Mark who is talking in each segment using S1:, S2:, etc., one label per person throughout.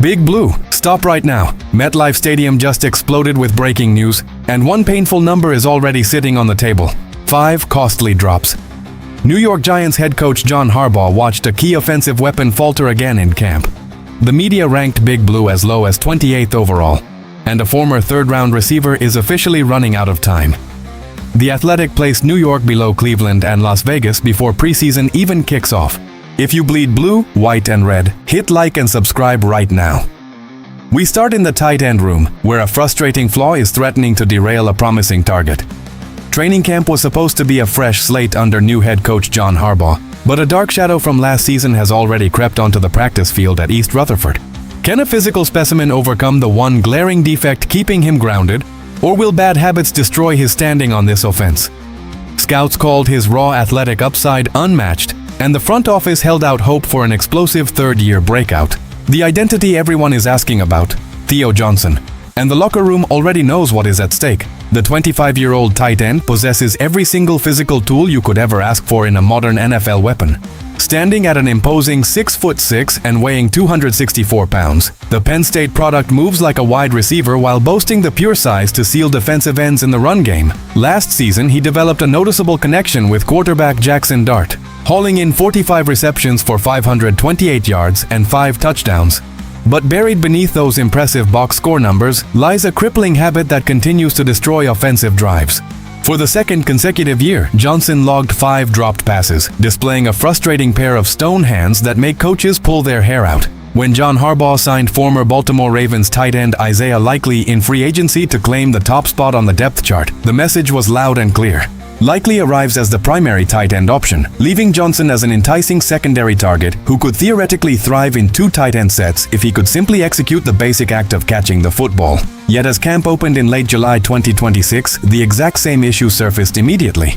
S1: Big Blue, stop right now. MetLife Stadium just exploded with breaking news, and one painful number is already sitting on the table. 5 costly drops. New York Giants head coach John Harbaugh watched a key offensive weapon falter again in camp. The media ranked Big Blue as low as 28th overall, and a former third-round receiver is officially running out of time. The Athletic placed New York below Cleveland and Las Vegas before preseason even kicks off. If you bleed blue, white, and red, hit like and subscribe right now. We start in the tight end room, where a frustrating flaw is threatening to derail a promising target. Training camp was supposed to be a fresh slate under new head coach John Harbaugh, but a dark shadow from last season has already crept onto the practice field at East Rutherford. Can a physical specimen overcome the one glaring defect keeping him grounded, or will bad habits destroy his standing on this offense? Scouts called his raw athletic upside unmatched, and the front office held out hope for an explosive third-year breakout. The identity everyone is asking about, Theo Johnson. And the locker room already knows what is at stake. The 25-year-old tight end possesses every single physical tool you could ever ask for in a modern NFL weapon. Standing at an imposing 6'6" and weighing 264 pounds, the Penn State product moves like a wide receiver while boasting the pure size to seal defensive ends in the run game. Last season, he developed a noticeable connection with quarterback Jackson Dart, hauling in 45 receptions for 528 yards and 5 touchdowns. But buried beneath those impressive box score numbers lies a crippling habit that continues to destroy offensive drives. For the second consecutive year, Johnson logged 5 dropped passes, displaying a frustrating pair of stone hands that make coaches pull their hair out. When John Harbaugh signed former Baltimore Ravens tight end Isaiah Likely in free agency to claim the top spot on the depth chart, the message was loud and clear. Likely arrives as the primary tight end option, leaving Johnson as an enticing secondary target who could theoretically thrive in 2 tight end sets if he could simply execute the basic act of catching the football. Yet as camp opened in late July 2026, the exact same issue surfaced immediately.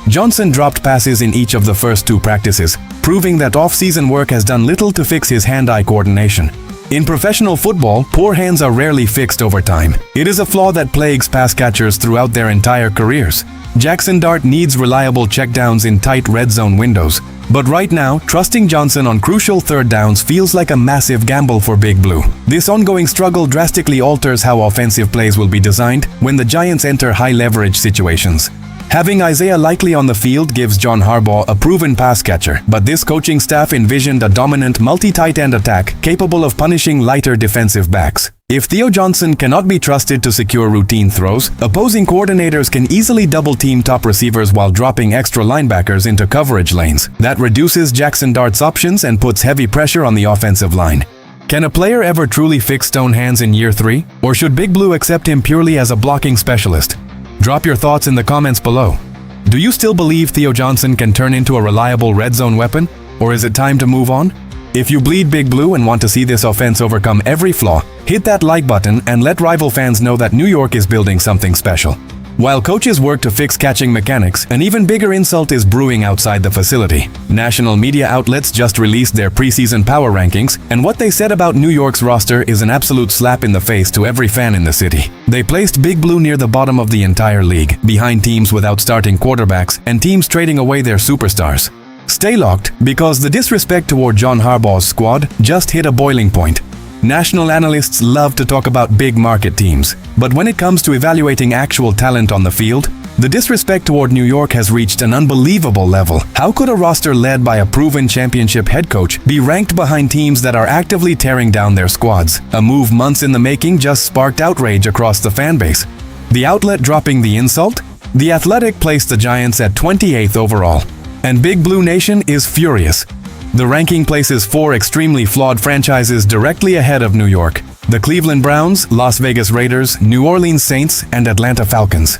S1: Johnson dropped passes in each of the first 2 practices, proving that off-season work has done little to fix his hand-eye coordination. In professional football, poor hands are rarely fixed over time. It is a flaw that plagues pass catchers throughout their entire careers. Jackson Dart needs reliable checkdowns in tight red zone windows, but right now, trusting Johnson on crucial third downs feels like a massive gamble for Big Blue. This ongoing struggle drastically alters how offensive plays will be designed when the Giants enter high-leverage situations. Having Isaiah Likely on the field gives John Harbaugh a proven pass catcher, but this coaching staff envisioned a dominant multi-tight end attack capable of punishing lighter defensive backs. If Theo Johnson cannot be trusted to secure routine throws, opposing coordinators can easily double-team top receivers while dropping extra linebackers into coverage lanes. That reduces Jackson Dart's options and puts heavy pressure on the offensive line. Can a player ever truly fix stone hands in year 3? Or should Big Blue accept him purely as a blocking specialist? Drop your thoughts in the comments below. Do you still believe Theo Johnson can turn into a reliable red zone weapon? Or is it time to move on? If you bleed Big Blue and want to see this offense overcome every flaw, hit that like button and let rival fans know that New York is building something special. While coaches work to fix catching mechanics, an even bigger insult is brewing outside the facility. National media outlets just released their preseason power rankings, and what they said about New York's roster is an absolute slap in the face to every fan in the city. They placed Big Blue near the bottom of the entire league, behind teams without starting quarterbacks and teams trading away their superstars. Stay locked, because the disrespect toward John Harbaugh's squad just hit a boiling point. National analysts love to talk about big market teams, but when it comes to evaluating actual talent on the field, the disrespect toward New York has reached an unbelievable level. How could a roster led by a proven championship head coach be ranked behind teams that are actively tearing down their squads? A move months in the making just sparked outrage across the fan base. The outlet dropping the insult? The Athletic placed the Giants at 28th overall, and Big Blue Nation is furious. The ranking places 4 extremely flawed franchises directly ahead of New York: the Cleveland Browns, Las Vegas Raiders, New Orleans Saints, and Atlanta Falcons.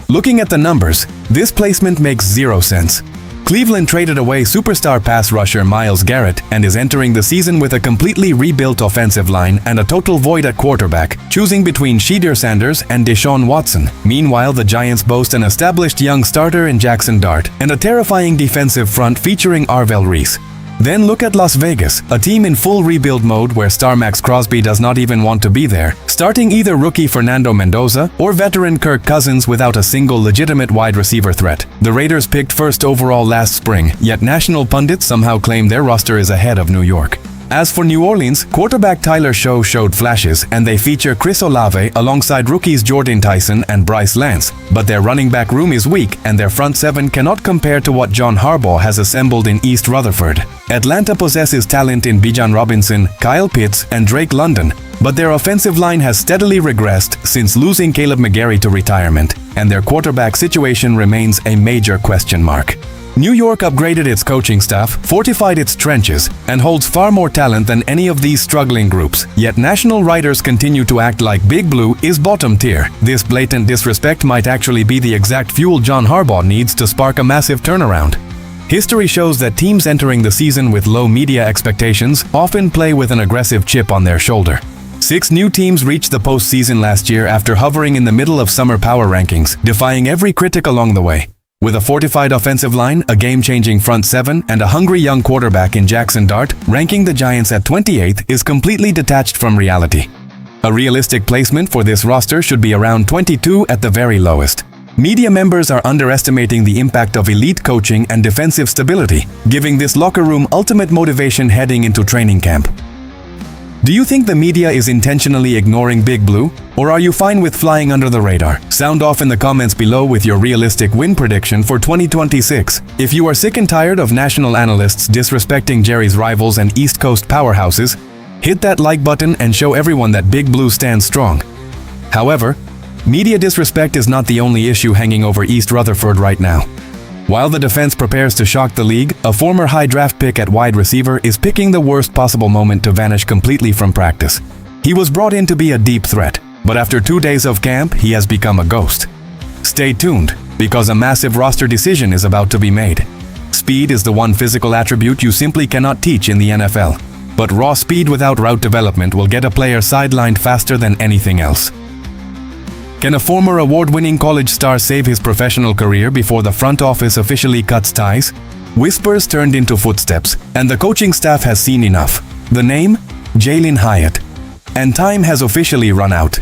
S1: Looking at the numbers, this placement makes 0 sense. Cleveland traded away superstar pass rusher Myles Garrett and is entering the season with a completely rebuilt offensive line and a total void at quarterback, choosing between Shadir Sanders and Deshaun Watson. Meanwhile, the Giants boast an established young starter in Jackson Dart and a terrifying defensive front featuring Arvell Reese. Then look at Las Vegas, a team in full rebuild mode where star Max Crosby does not even want to be there, starting either rookie Fernando Mendoza or veteran Kirk Cousins without a single legitimate wide receiver threat. The Raiders picked 1st overall last spring, yet national pundits somehow claim their roster is ahead of New York. As for New Orleans, quarterback Tyler Show showed flashes, and they feature Chris Olave alongside rookies Jordan Tyson and Bryce Lance, but their running back room is weak and their front seven cannot compare to what John Harbaugh has assembled in East Rutherford. Atlanta possesses talent in Bijan Robinson, Kyle Pitts, and Drake London, but their offensive line has steadily regressed since losing Caleb McGarry to retirement, and their quarterback situation remains a major question mark. New York upgraded its coaching staff, fortified its trenches, and holds far more talent than any of these struggling groups, yet national writers continue to act like Big Blue is bottom tier. This blatant disrespect might actually be the exact fuel John Harbaugh needs to spark a massive turnaround. History shows that teams entering the season with low media expectations often play with an aggressive chip on their shoulder. 6 new teams reached the postseason last year after hovering in the middle of summer power rankings, defying every critic along the way. With a fortified offensive line, a game-changing front seven, and a hungry young quarterback in Jackson Dart, ranking the Giants at 28th is completely detached from reality. A realistic placement for this roster should be around 22 at the very lowest. Media members are underestimating the impact of elite coaching and defensive stability, giving this locker room ultimate motivation heading into training camp. Do you think the media is intentionally ignoring Big Blue, or are you fine with flying under the radar? Sound off in the comments below with your realistic win prediction for 2026. If you are sick and tired of national analysts disrespecting Jerry's rivals and East Coast powerhouses, hit that like button and show everyone that Big Blue stands strong. However, media disrespect is not the only issue hanging over East Rutherford right now. While the defense prepares to shock the league, a former high draft pick at wide receiver is picking the worst possible moment to vanish completely from practice. He was brought in to be a deep threat, but after 2 days of camp, he has become a ghost. Stay tuned, because a massive roster decision is about to be made. Speed is the one physical attribute you simply cannot teach in the NFL, but raw speed without route development will get a player sidelined faster than anything else. Can a former award-winning college star save his professional career before the front office officially cuts ties? Whispers turned into footsteps, and the coaching staff has seen enough. The name? Jaylen Hyatt. And time has officially run out.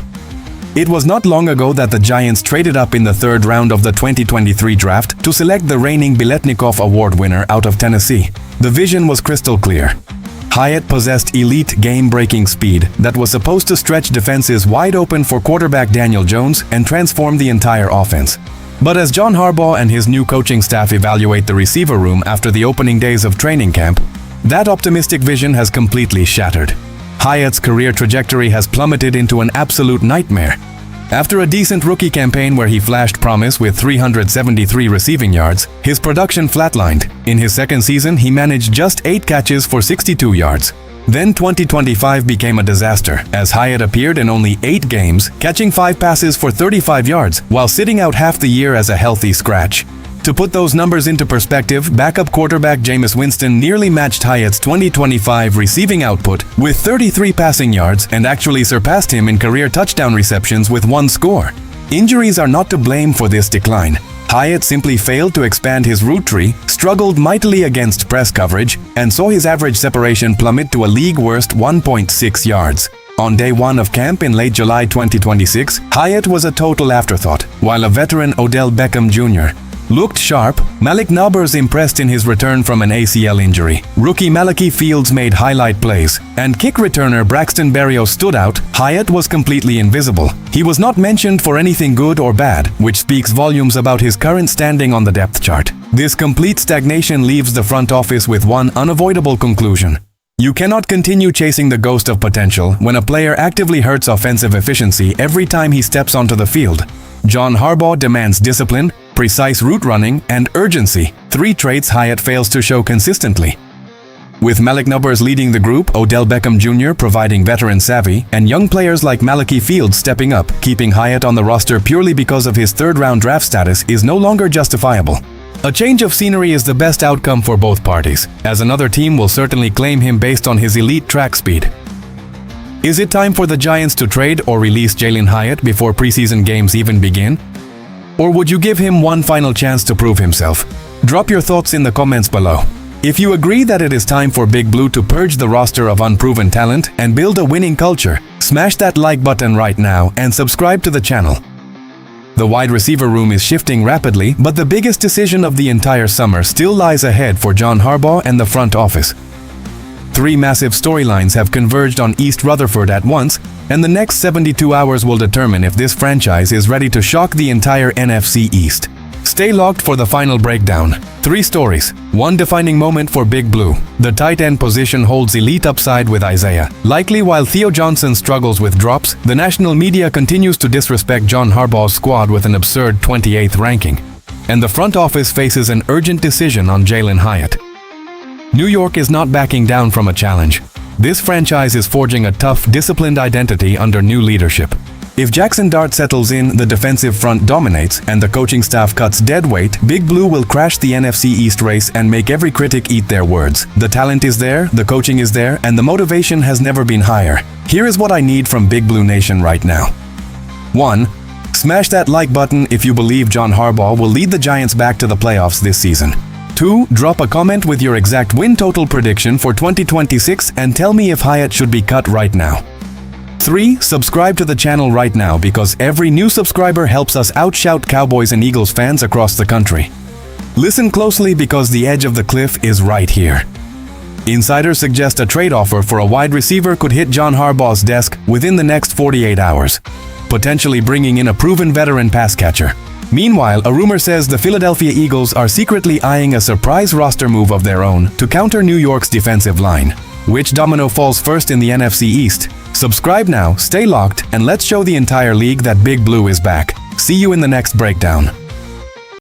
S1: It was not long ago that the Giants traded up in the 3rd round of the 2023 draft to select the reigning Biletnikoff Award winner out of Tennessee. The vision was crystal clear. Hyatt possessed elite game-breaking speed that was supposed to stretch defenses wide open for quarterback Daniel Jones and transform the entire offense. But as John Harbaugh and his new coaching staff evaluate the receiver room after the opening days of training camp, that optimistic vision has completely shattered. Hyatt's career trajectory has plummeted into an absolute nightmare. After a decent rookie campaign where he flashed promise with 373 receiving yards, his production flatlined. In his second season, he managed just 8 catches for 62 yards. Then 2025 became a disaster, as Hyatt appeared in only 8 games, catching 5 passes for 35 yards, while sitting out half the year as a healthy scratch. To put those numbers into perspective, backup quarterback Jameis Winston nearly matched Hyatt's 2025 receiving output with 33 passing yards and actually surpassed him in career touchdown receptions with 1 score. Injuries are not to blame for this decline. Hyatt simply failed to expand his route tree, struggled mightily against press coverage, and saw his average separation plummet to a league-worst 1.6 yards. On day 1 of camp in late July 2026, Hyatt was a total afterthought, while a veteran Odell Beckham Jr. looked sharp. Malik Nabers impressed in his return from an ACL injury. Rookie Malachi Fields made highlight plays, and kick returner Braxton Berrios stood out. Hyatt was completely invisible. He was not mentioned for anything good or bad, which speaks volumes about his current standing on the depth chart. This complete stagnation leaves the front office with one unavoidable conclusion. You cannot continue chasing the ghost of potential when a player actively hurts offensive efficiency every time he steps onto the field. John Harbaugh demands discipline, precise route running, and urgency, 3 traits Hyatt fails to show consistently. With Malik Nabers leading the group, Odell Beckham Jr. providing veteran savvy, and young players like Malachi Fields stepping up, keeping Hyatt on the roster purely because of his 3rd-round draft status is no longer justifiable. A change of scenery is the best outcome for both parties, as another team will certainly claim him based on his elite track speed. Is it time for the Giants to trade or release Jaylen Hyatt before preseason games even begin? Or would you give him one final chance to prove himself? Drop your thoughts in the comments below. If you agree that it is time for Big Blue to purge the roster of unproven talent and build a winning culture, smash that like button right now and subscribe to the channel. The wide receiver room is shifting rapidly, but the biggest decision of the entire summer still lies ahead for John Harbaugh and the front office. Three massive storylines have converged on East Rutherford at once, and the next 72 hours will determine if this franchise is ready to shock the entire NFC East. Stay locked for the final breakdown. 3 stories, one defining moment for Big Blue. The tight end position holds elite upside with Isaiah. Likely while Theo Johnson struggles with drops, the national media continues to disrespect John Harbaugh's squad with an absurd 28th ranking. And the front office faces an urgent decision on Jaylen Hyatt. New York is not backing down from a challenge. This franchise is forging a tough, disciplined identity under new leadership. If Jackson Dart settles in, the defensive front dominates, and the coaching staff cuts dead weight, Big Blue will crash the NFC East race and make every critic eat their words. The talent is there, the coaching is there, and the motivation has never been higher. Here is what I need from Big Blue Nation right now. 1. Smash that like button if you believe John Harbaugh will lead the Giants back to the playoffs this season. 2. Drop a comment with your exact win total prediction for 2026 and tell me if Hyatt should be cut right now. 3. Subscribe to the channel right now because every new subscriber helps us outshout Cowboys and Eagles fans across the country. Listen closely because the edge of the cliff is right here. Insiders suggest a trade offer for a wide receiver could hit John Harbaugh's desk within the next 48 hours, potentially bringing in a proven veteran pass catcher. Meanwhile, a rumor says the Philadelphia Eagles are secretly eyeing a surprise roster move of their own to counter New York's defensive line. Which domino falls first in the NFC East? Subscribe now, stay locked, and let's show the entire league that Big Blue is back. See you in the next breakdown.